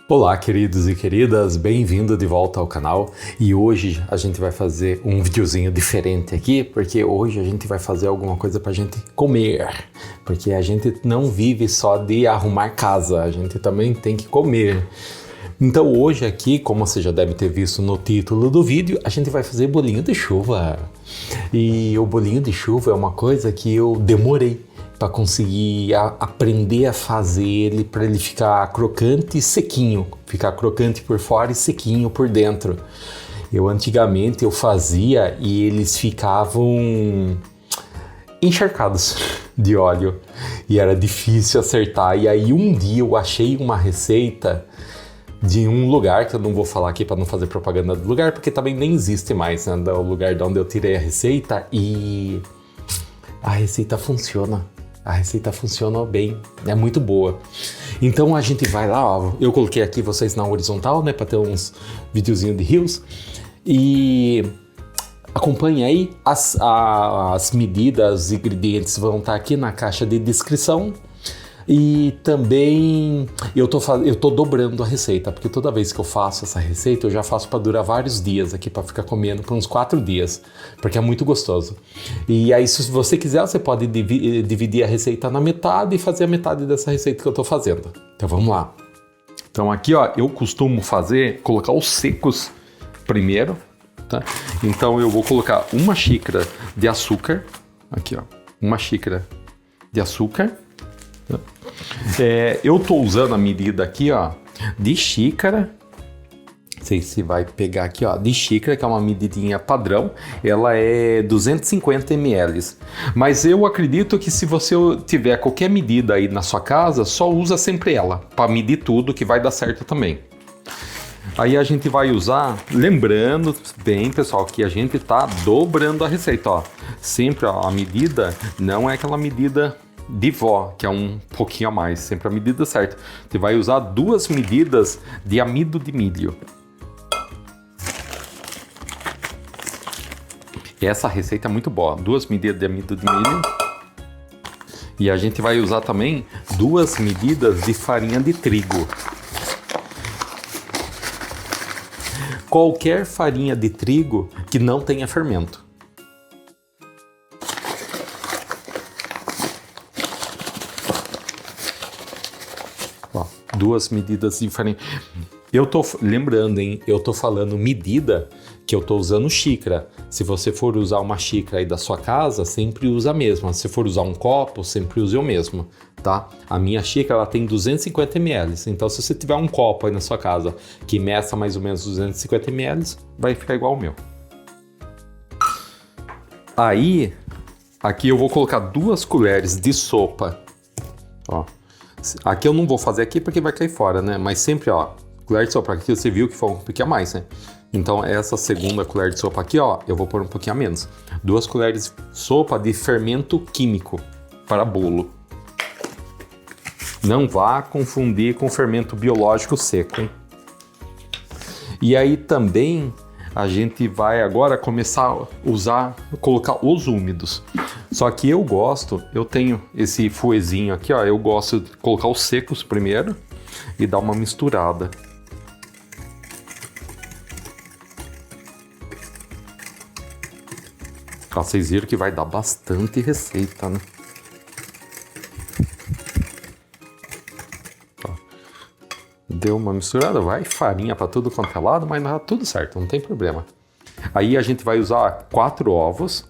Olá, queridos e queridas, bem-vindo de volta ao canal. E hoje a gente vai fazer um videozinho diferente aqui, porque hoje a gente vai fazer alguma coisa pra gente comer. Porque a gente não vive só de arrumar casa, a gente também tem que comer. Então hoje aqui, como você já deve ter visto no título do vídeo, a gente vai fazer bolinho de chuva. E o bolinho de chuva é uma coisa que eu demorei para conseguir aprender a fazer ele, para ele ficar crocante e sequinho, ficar crocante por fora e sequinho por dentro. Antigamente eu fazia e eles ficavam encharcados de óleo e era difícil acertar. E aí um dia eu achei uma receita de um lugar, que eu não vou falar aqui para não fazer propaganda do lugar, porque também nem existe mais, né, o lugar de onde eu tirei a receita, e a receita funciona. A receita funciona bem, é muito boa. Então a gente vai lá, ó, eu coloquei aqui vocês na horizontal, né, para ter uns videozinhos de reels. E acompanhe aí, as medidas, os ingredientes vão estar aqui na caixa de descrição. E também eu tô dobrando a receita, porque toda vez que eu faço essa receita, eu já faço para durar vários dias aqui, para ficar comendo por uns 4 dias, porque é muito gostoso. E aí, se você quiser, você pode dividir a receita na metade e fazer a metade dessa receita que eu tô fazendo. Então vamos lá. Então aqui, ó, eu costumo colocar os secos primeiro, tá? Então eu vou colocar uma xícara de açúcar, aqui, ó, uma xícara de açúcar. Eu tô usando a medida aqui, ó, de xícara. Não sei se vai pegar aqui, ó, de xícara, que é uma medidinha padrão. Ela é 250 ml. Mas eu acredito que se você tiver qualquer medida aí na sua casa, só usa sempre ela, para medir tudo, que vai dar certo também. Aí a gente vai usar, lembrando bem, pessoal, que a gente tá dobrando a receita, ó. Sempre, ó, a medida não é aquela medida de vó, que é um pouquinho a mais, sempre a medida certa. Você vai usar 2 medidas de amido de milho. Essa receita é muito boa, 2 medidas de amido de milho. E a gente vai usar também 2 medidas de farinha de trigo. Qualquer farinha de trigo que não tenha fermento. Ó, 2 medidas de farinha. Eu tô lembrando, hein? Eu tô falando medida, que eu tô usando xícara. Se você for usar uma xícara aí da sua casa, sempre usa a mesma. Se for usar um copo, sempre use o mesmo, tá? A minha xícara, ela tem 250 ml. Então, se você tiver um copo aí na sua casa que meça mais ou menos 250 ml, vai ficar igual ao meu. Aí, aqui eu vou colocar 2 colheres de sopa. Ó. Aqui eu não vou fazer aqui porque vai cair fora, né? Mas sempre, ó, colher de sopa. Aqui você viu que foi um pouquinho a mais, né? Então essa segunda colher de sopa aqui, ó, eu vou pôr um pouquinho a menos. 2 colheres de sopa de fermento químico para bolo. Não vá confundir com fermento biológico seco, hein? E aí também a gente vai agora começar a colocar os úmidos. Só que eu tenho esse fouetzinho aqui, ó, eu gosto de colocar os secos primeiro e dar uma misturada. Vocês viram que vai dar bastante receita, né? Ó, deu uma misturada, vai farinha para tudo quanto é lado, mas tá tudo certo, não tem problema. Aí a gente vai usar 4 ovos.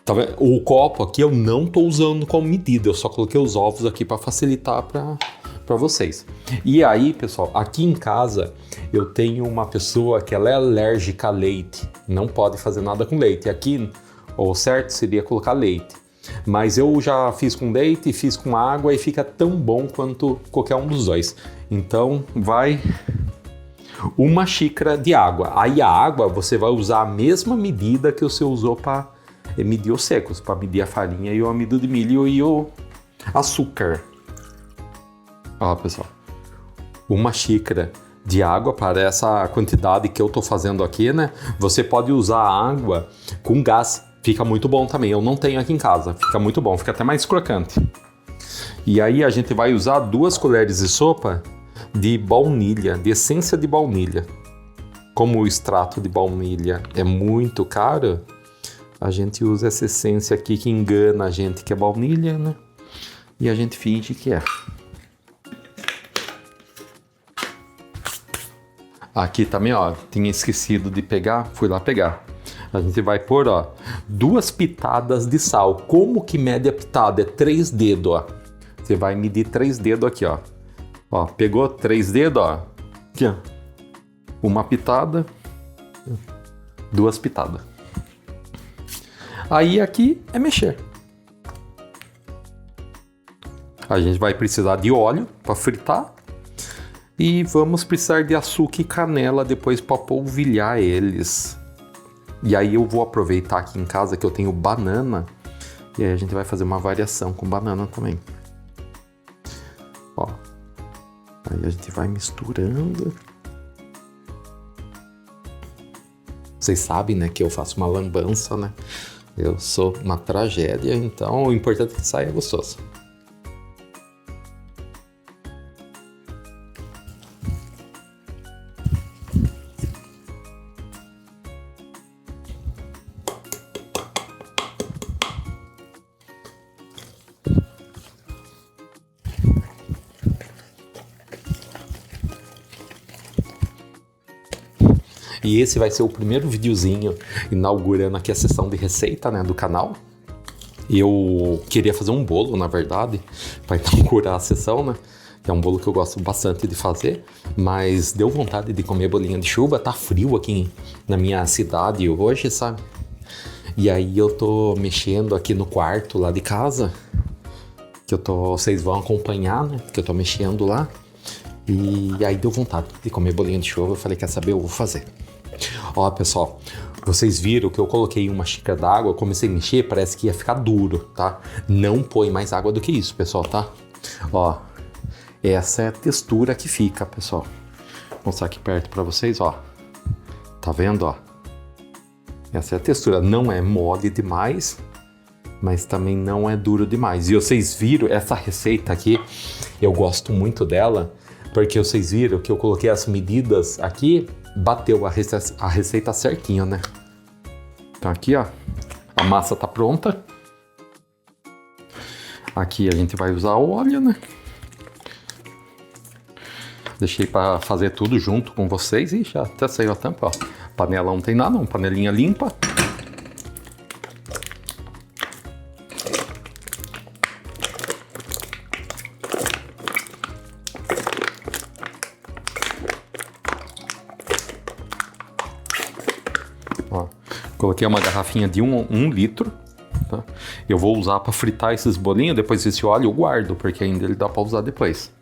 Tá vendo? O copo aqui eu não tô usando como medida, eu só coloquei os ovos aqui para facilitar para vocês. E aí, pessoal, aqui em casa eu tenho uma pessoa que ela é alérgica a leite, não pode fazer nada com leite. Aqui, o certo seria colocar leite, mas eu já fiz com leite e fiz com água e fica tão bom quanto qualquer um dos dois. Então vai 1 xícara de água. Aí a água você vai usar a mesma medida que você usou para medir os secos, para medir a farinha e o amido de milho e o açúcar. Ó, pessoal, 1 xícara de água para essa quantidade que eu tô fazendo aqui, né? Você pode usar água com gás, fica muito bom também. Eu não tenho aqui em casa, fica muito bom, fica até mais crocante. E aí a gente vai usar 2 colheres de sopa de baunilha, de essência de baunilha. Como o extrato de baunilha é muito caro, a gente usa essa essência aqui que engana a gente que é baunilha, né? E a gente finge que é. Aqui também, ó, tinha esquecido de pegar, fui lá pegar. A gente vai pôr, ó, 2 pitadas de sal. Como que mede a pitada? É 3 dedos, ó. Você vai medir 3 dedos aqui, ó. Ó, pegou 3 dedos, ó. Aqui, ó. 1 pitada, 2 pitadas. Aí aqui é mexer. A gente vai precisar de óleo para fritar. E vamos precisar de açúcar e canela depois para polvilhar eles. E aí eu vou aproveitar aqui em casa que eu tenho banana. E aí a gente vai fazer uma variação com banana também. Ó. Aí a gente vai misturando. Vocês sabem, né, que eu faço uma lambança, né? Eu sou uma tragédia, então o importante é que saia gostoso. E esse vai ser o primeiro videozinho inaugurando aqui a sessão de receita, né, do canal. Eu queria fazer um bolo, na verdade, para inaugurar a sessão, né? Que é um bolo que eu gosto bastante de fazer, mas deu vontade de comer bolinha de chuva. Tá frio aqui na minha cidade hoje, sabe? E aí eu tô mexendo aqui no quarto lá de casa, que vocês vão acompanhar, né? Que eu tô mexendo lá. E aí deu vontade de comer bolinha de chuva. Eu falei, quer saber? Eu vou fazer. Ó, pessoal, vocês viram que eu coloquei uma xícara d'água, comecei a mexer, parece que ia ficar duro, tá? Não põe mais água do que isso, pessoal, tá? Ó, essa é a textura que fica, pessoal. Vou mostrar aqui perto pra vocês, ó. Tá vendo, ó? Essa é a textura. Não é mole demais, mas também não é duro demais. E vocês viram essa receita aqui, eu gosto muito dela, porque vocês viram que eu coloquei as medidas aqui, bateu a receita certinho, né? Então aqui, ó, a massa tá pronta. Aqui a gente vai usar o óleo, né? Deixei para fazer tudo junto com vocês e já até saiu a tampa, ó. Panela não tem nada, uma panelinha limpa. Ó, coloquei uma garrafinha de 1 litro, tá? Eu vou usar para fritar esses bolinhos, depois esse óleo eu guardo, porque ainda ele dá para usar depois.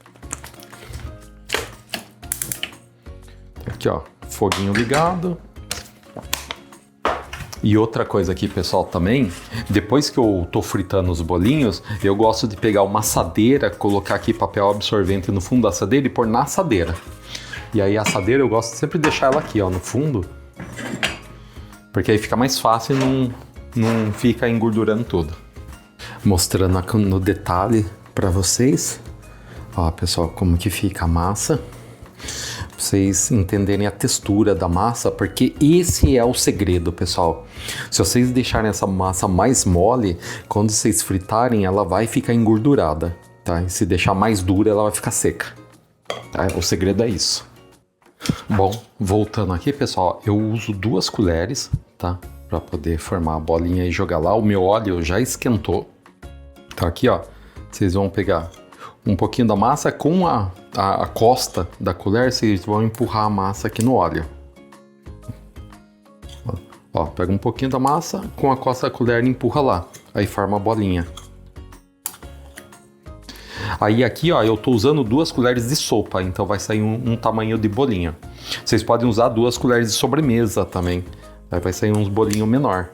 Aqui, ó, foguinho ligado. E outra coisa aqui, pessoal, também, depois que eu tô fritando os bolinhos, eu gosto de pegar uma assadeira, colocar aqui papel absorvente no fundo da assadeira e pôr na assadeira. E aí a assadeira eu gosto de sempre deixar ela aqui, ó, no fundo, porque aí fica mais fácil e não fica engordurando tudo. Mostrando aqui no detalhe para vocês, ó, pessoal, como que fica a massa. Pra vocês entenderem a textura da massa, porque esse é o segredo, pessoal. Se vocês deixarem essa massa mais mole, quando vocês fritarem, ela vai ficar engordurada, tá? E se deixar mais dura, ela vai ficar seca, tá? O segredo é isso. Bom, voltando aqui, pessoal, eu uso 2 colheres, tá? Pra poder formar a bolinha e jogar lá. O meu óleo já esquentou. Então aqui, ó, vocês vão pegar um pouquinho da massa com a costa da colher, vocês vão empurrar a massa aqui no óleo. Ó, pega um pouquinho da massa, com a costa da colher empurra lá, aí forma a bolinha. Aí aqui, ó, eu tô usando 2 colheres de sopa, então vai sair um tamanho de bolinho. Vocês podem usar 2 colheres de sobremesa também, aí vai sair uns bolinhos menor.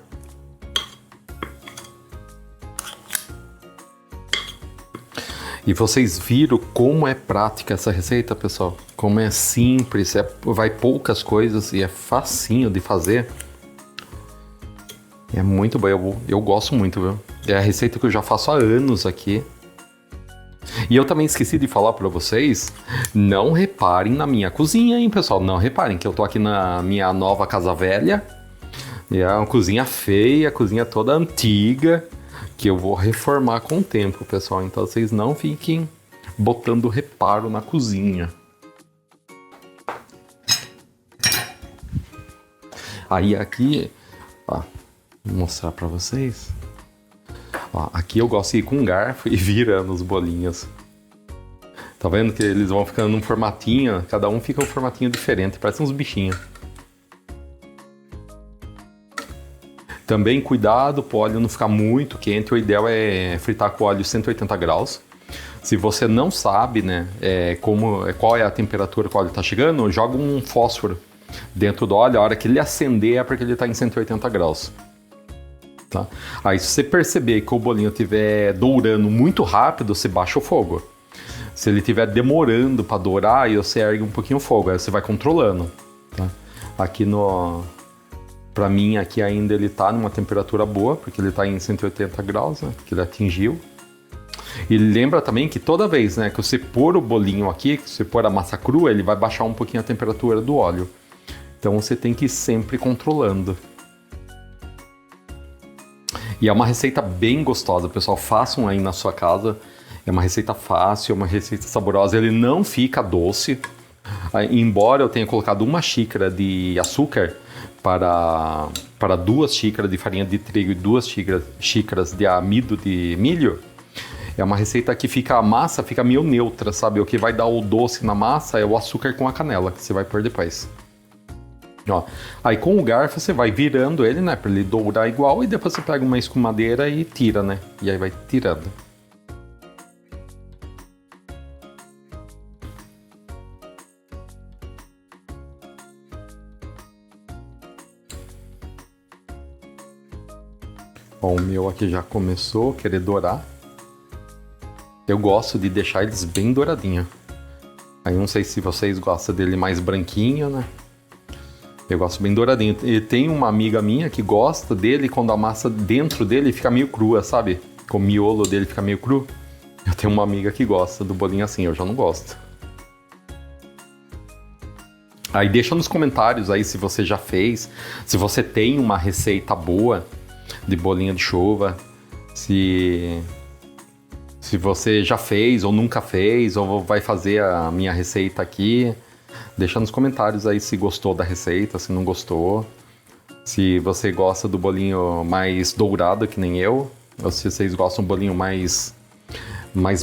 E vocês viram como é prática essa receita, pessoal? Como é simples, vai poucas coisas e é facinho de fazer. É muito bom, eu gosto muito, viu? É a receita que eu já faço há anos aqui. E eu também esqueci de falar para vocês, não reparem na minha cozinha, hein, pessoal? Não reparem que eu tô aqui na minha nova casa velha. E é uma cozinha feia, cozinha toda antiga, que eu vou reformar com o tempo, pessoal. Então vocês não fiquem botando reparo na cozinha. Aí aqui, ó, vou mostrar pra vocês. Ó, aqui eu gosto de ir com um garfo e virando os bolinhos. Tá vendo que eles vão ficando num formatinho, cada um fica um formatinho diferente, parece uns bichinhos. Também cuidado pro óleo não ficar muito quente, o ideal é fritar com óleo 180 graus. Se você não sabe, né, qual é a temperatura que o óleo está chegando, joga um fósforo dentro do óleo, a hora que ele acender é porque ele está em 180 graus. Tá? Aí se você perceber que o bolinho estiver dourando muito rápido, você baixa o fogo. Se ele estiver demorando para dourar, aí você ergue um pouquinho o fogo, aí você vai controlando. Tá? Aqui para mim aqui ainda ele está numa temperatura boa, porque ele está em 180 graus, né, que ele atingiu. E lembra também que toda vez, né, que você pôr o bolinho aqui, que você pôr a massa crua, ele vai baixar um pouquinho a temperatura do óleo. Então você tem que ir sempre controlando. E é uma receita bem gostosa, pessoal. Façam aí na sua casa. É uma receita fácil, é uma receita saborosa. Ele não fica doce. Embora eu tenha colocado 1 xícara de açúcar para 2 xícaras de farinha de trigo e 2 xícaras de amido de milho, é uma receita que a massa fica meio neutra, sabe? O que vai dar o doce na massa é o açúcar com a canela, que você vai pôr depois. Ó, aí com o garfo você vai virando ele, né? Pra ele dourar igual, e depois você pega uma escumadeira e tira, né? E aí vai tirando. Ó, o meu aqui já começou a querer dourar. Eu gosto de deixar eles bem douradinhos. Aí não sei se vocês gostam dele mais branquinho, né? Eu gosto bem douradinho. E tem uma amiga minha que gosta dele quando a massa dentro dele fica meio crua, sabe? O miolo dele fica meio cru. Eu tenho uma amiga que gosta do bolinho assim, eu já não gosto. Aí deixa nos comentários aí se você já fez, se você tem uma receita boa de bolinho de chuva, se você já fez ou nunca fez, ou vai fazer a minha receita aqui. Deixa nos comentários aí se gostou da receita, se não gostou. Se você gosta do bolinho mais dourado, que nem eu. Ou se vocês gostam do bolinho mais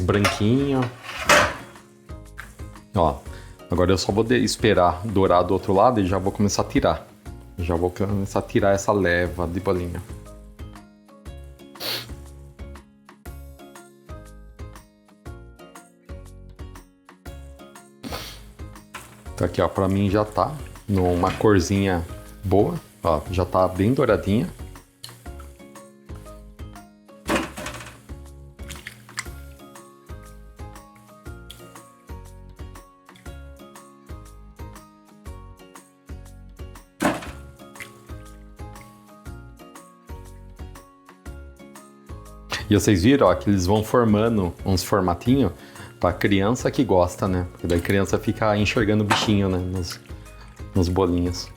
branquinho. Ó, agora eu só vou esperar dourar do outro lado e já vou começar a tirar. Já vou começar a tirar essa leva de bolinho. Aqui, ó, pra mim já tá numa corzinha boa, ó, já tá bem douradinha. E vocês viram, ó, que eles vão formando uns formatinhos pra criança que gosta, né? Porque daí a criança fica enxergando o bichinho, né? Nos bolinhos.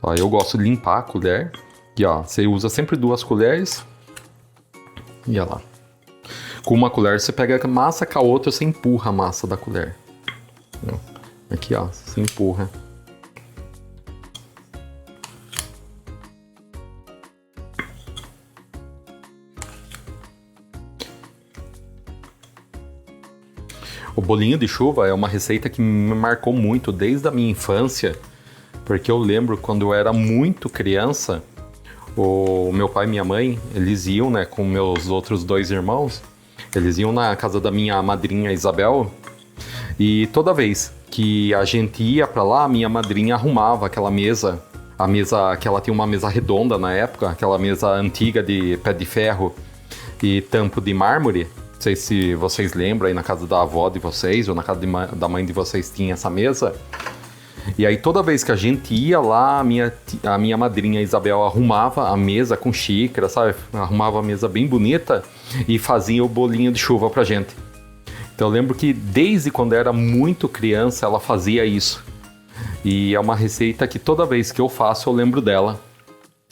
Ó, eu gosto de limpar a colher. E ó, você usa sempre 2 colheres. E olha lá. Com uma colher você pega a massa, com a outra você empurra a massa da colher. Aqui, ó, você empurra. O bolinho de chuva é uma receita que me marcou muito desde a minha infância, porque eu lembro quando eu era muito criança, o meu pai e minha mãe, eles iam, né, com meus outros 2 irmãos, eles iam na casa da minha madrinha Isabel, e toda vez que a gente ia pra lá, a minha madrinha arrumava aquela mesa, a mesa que ela tinha uma mesa redonda na época, aquela mesa antiga de pé de ferro e tampo de mármore. Não sei se vocês lembram, aí na casa da avó de vocês ou na casa da mãe de vocês tinha essa mesa. E aí toda vez que a gente ia lá, a minha madrinha Isabel arrumava a mesa com xícara, sabe? Arrumava a mesa bem bonita e fazia o bolinho de chuva pra gente. Então eu lembro que desde quando eu era muito criança ela fazia isso. E é uma receita que toda vez que eu faço eu lembro dela.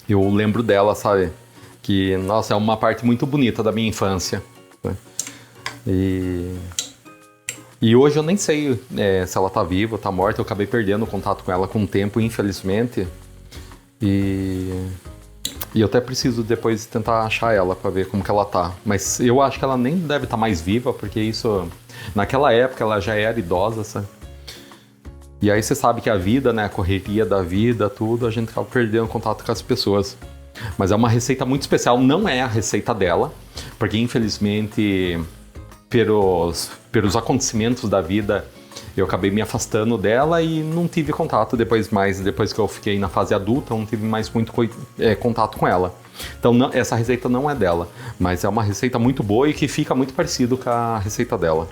Eu lembro dela, sabe? Que, nossa, é uma parte muito bonita da minha infância. Né? E hoje eu nem sei se ela tá viva ou tá morta. Eu acabei perdendo o contato com ela com o tempo, infelizmente. E eu até preciso depois tentar achar ela pra ver como que ela tá. Mas eu acho que ela nem deve estar mais viva, porque isso... Naquela época ela já era idosa, sabe? E aí você sabe que a vida, né, a correria da vida, tudo, a gente acaba perdendo contato com as pessoas. Mas é uma receita muito especial, não é a receita dela, porque infelizmente, pelos acontecimentos da vida, eu acabei me afastando dela e não tive contato depois que eu fiquei na fase adulta, não tive mais muito contato com ela. Então não, essa receita não é dela, mas é uma receita muito boa e que fica muito parecido com a receita dela.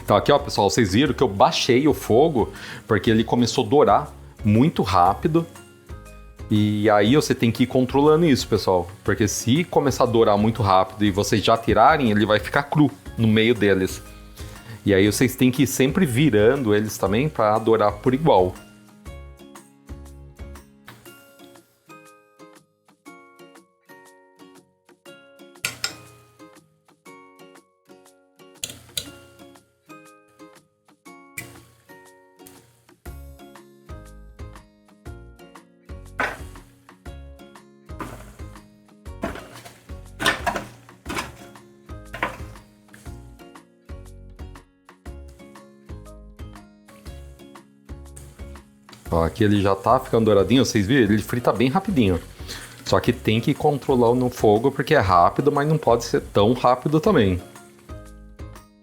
Então aqui, ó, pessoal, vocês viram que eu baixei o fogo porque ele começou a dourar muito rápido. E aí você tem que ir controlando isso, pessoal. Porque se começar a dourar muito rápido e vocês já tirarem, ele vai ficar cru no meio deles. E aí vocês têm que ir sempre virando eles também para dourar por igual. Ó, aqui ele já tá ficando douradinho, vocês viram? Ele frita bem rapidinho. Só que tem que controlar no fogo porque é rápido, mas não pode ser tão rápido também.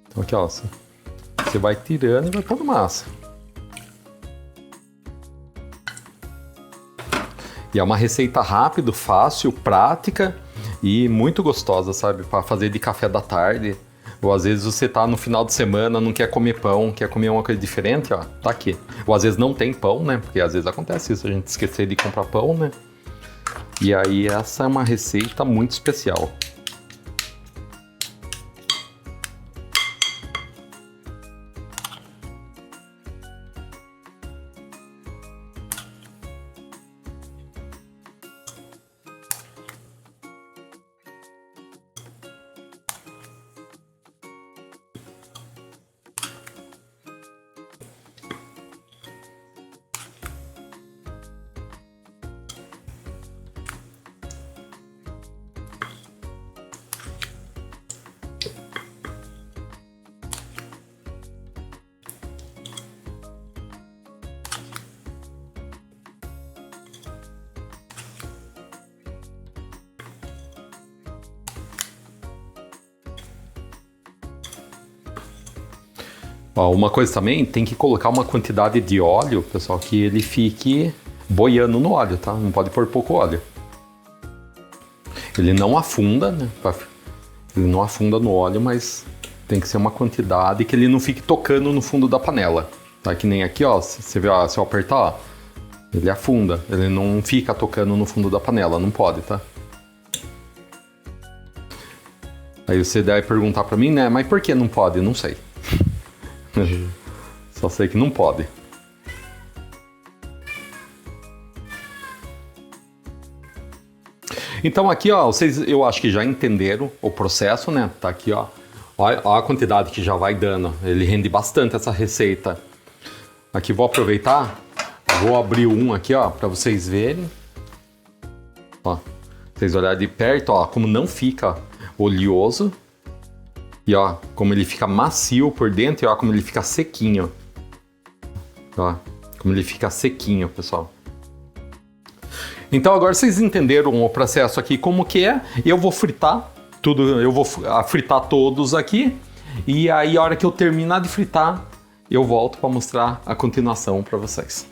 Então aqui, ó, você vai tirando e vai pondo massa. E é uma receita rápida, fácil, prática e muito gostosa, sabe? Para fazer de café da tarde. Ou às vezes você tá no final de semana, não quer comer pão, quer comer uma coisa diferente, ó, tá aqui. Ou às vezes não tem pão, né? Porque às vezes acontece isso, a gente esquecer de comprar pão, né? E aí essa é uma receita muito especial. Ó, uma coisa também, tem que colocar uma quantidade de óleo, pessoal, que ele fique boiando no óleo, tá? Não pode pôr pouco óleo. Ele não afunda, né? Ele não afunda no óleo, mas tem que ser uma quantidade que ele não fique tocando no fundo da panela. Tá? Que nem aqui, ó, você vê, ó, se eu apertar, ó, ele afunda. Ele não fica tocando no fundo da panela, não pode, tá? Aí você deve perguntar pra mim, né? Mas por que não pode? Não sei. Só sei que não pode. Então aqui, ó, vocês, eu acho que já entenderam o processo, né? Tá aqui, ó. Olha a quantidade que já vai dando. Ele rende bastante essa receita. Aqui vou aproveitar, vou abrir um aqui, ó, para vocês verem. Ó, vocês olharem de perto, ó, como não fica oleoso. E ó, como ele fica macio por dentro e ó, como ele fica sequinho. Ó, como ele fica sequinho, pessoal. Então agora vocês entenderam o processo aqui como que é. Eu vou fritar tudo, eu vou fritar todos aqui. E aí a hora que eu terminar de fritar, eu volto para mostrar a continuação para vocês.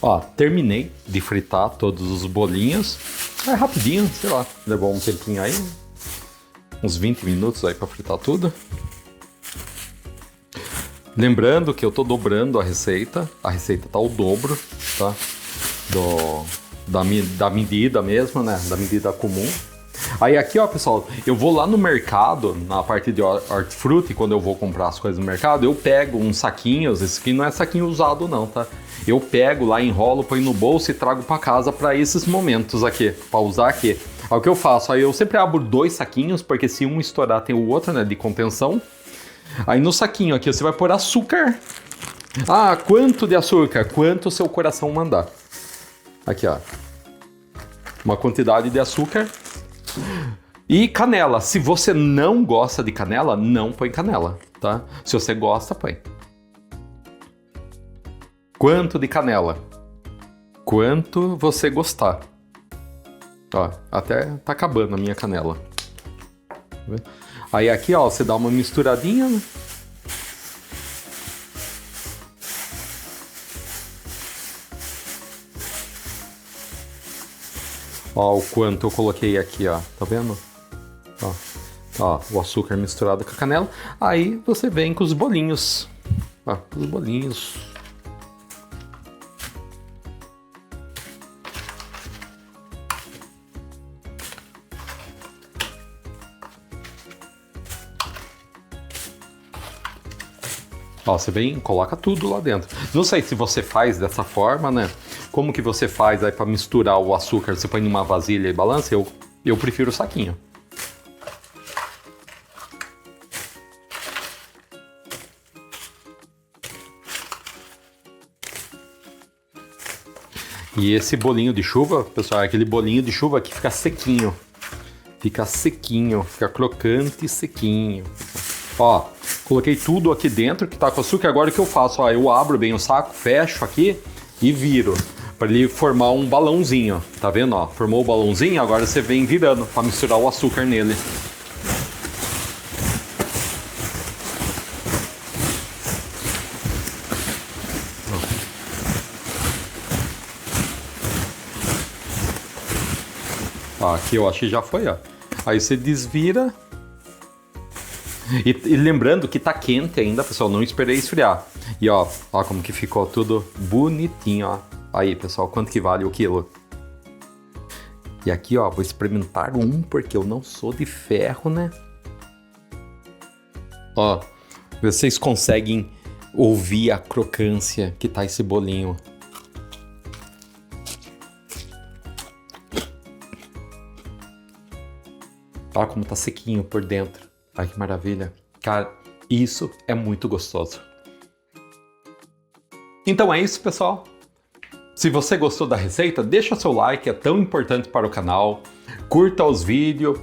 Ó, terminei de fritar todos os bolinhos. É rapidinho, sei lá, levou um tempinho aí. Uns 20 minutos aí pra fritar tudo. Lembrando que eu tô dobrando a receita. A receita tá o dobro, tá? Da medida mesmo, né? Da medida comum. Aí aqui, ó, pessoal, eu vou lá no mercado, na parte de hortifruti, quando eu vou comprar as coisas no mercado, eu pego uns saquinhos, esse aqui não é saquinho usado não, tá? Eu pego lá, enrolo, põe no bolso e trago pra casa pra esses momentos aqui, pra usar aqui. Aí o que eu faço? Aí eu sempre abro 2 saquinhos, porque se um estourar tem o outro, né, de contenção. Aí no saquinho aqui você vai pôr açúcar. Ah, quanto de açúcar? Quanto o seu coração mandar. Aqui, ó. Uma quantidade de açúcar. E canela. Se você não gosta de canela, não põe canela, tá? Se você gosta, põe. Quanto de canela? Quanto você gostar. Ó, até tá acabando a minha canela. Aí aqui, ó, você dá uma misturadinha, né? Ó, o quanto eu coloquei aqui, ó. Tá vendo? Ó, o açúcar misturado com a canela. Aí você vem com os bolinhos. Ó, os bolinhos. Ó, você vem, coloca tudo lá dentro. Não sei se você faz dessa forma, né? Como que você faz aí para misturar o açúcar? Você põe numa vasilha e balança? Eu prefiro o saquinho. E esse bolinho de chuva, pessoal, é aquele bolinho de chuva que fica sequinho. Fica sequinho, fica crocante e sequinho. Ó, coloquei tudo aqui dentro que tá com açúcar. Agora o que eu faço? Ó, eu abro bem o saco, fecho aqui e viro. Para ele formar um balãozinho. Tá vendo? Ó, formou o balãozinho, agora você vem virando para misturar o açúcar nele. Ó, aqui eu acho que já foi, ó. Aí você desvira. E lembrando que tá quente ainda, pessoal, não esperei esfriar. E ó como que ficou tudo bonitinho, ó. Aí, pessoal, quanto que vale o quilo? E aqui, ó, vou experimentar um, porque eu não sou de ferro, né? Ó, vocês conseguem ouvir a crocância que tá esse bolinho. Olha como tá sequinho por dentro. Ai, que maravilha. Cara, isso é muito gostoso. Então é isso, pessoal. Se você gostou da receita, deixa seu like, é tão importante para o canal. Curta os vídeos.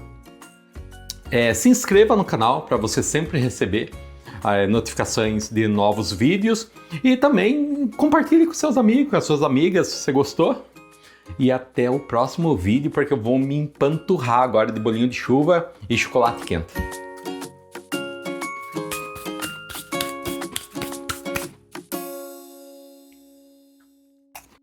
Se inscreva no canal para você sempre receber notificações de novos vídeos. E também compartilhe com seus amigos, com as suas amigas, se você gostou. E até o próximo vídeo, porque eu vou me empanturrar agora de bolinho de chuva e chocolate quente.